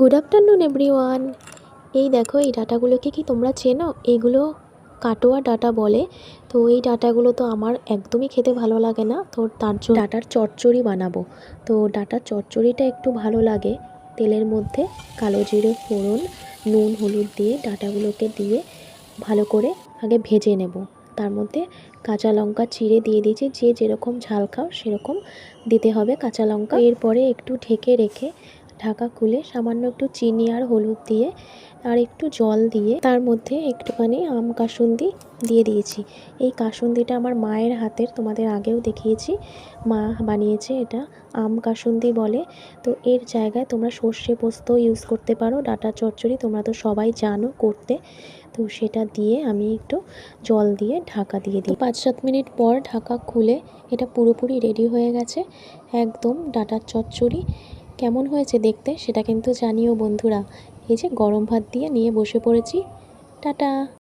Good afternoon everyone. এই দেখো, এই ডাটাগুলোকে কি তোমরা চেনো? এগুলো কাটোয়া ডাটা বলে। তো এই ডাটাগুলো তো আমার একদমই খেতে ভালো লাগে না, তো তার জন্য ডাটার চচ্চড়ি বানাবো। তো ডাটার চচ্চড়িটা একটু ভালো লাগে। তেলের মধ্যে কালো জিরে ফোড়ন, নুন হলুদ দিয়ে ডাটাগুলোকে দিয়ে ভালো করে আগে ভেজে নেব। তার মধ্যে কাঁচা লঙ্কা চিড়ে দিয়ে দিয়েছি, যে যেরকম ঝাল খাও সেরকম দিতে হবে কাঁচা লঙ্কা। এরপরে একটু ঢেকে রেখে ঢাকা খুলে সামান্য একটু চিনি আর হলুদ দিয়ে আর একটু জল দিয়ে তার মধ্যে একটুখানি আম কাসুন্দি দিয়ে দিয়েছি। এই কাসুন্দিটা আমার মায়ের হাতের, তোমাদের আগেও দেখিয়েছি, মা বানিয়েছে, এটা আম কাসুন্দি বলে। তো এর জায়গায় তোমরা সর্ষে পোস্ত ইউজ করতে পারো। ডাটা চচ্চড়ি তোমরা তো সবাই জানো করতে। তো সেটা দিয়ে আমি একটু জল দিয়ে ঢাকা দিয়ে দিই। 5-7 মিনিট পর ঢাকা খুলে এটা পুরোপুরি রেডি হয়ে গেছে, একদম ডাটার চচ্চড়ি। কেমন হয়েছে দেখতে সেটা কিন্তু জানিও বন্ধুরা। এই যে গরম ভাত দিয়ে নিয়ে বসে পড়েছি। টাটা।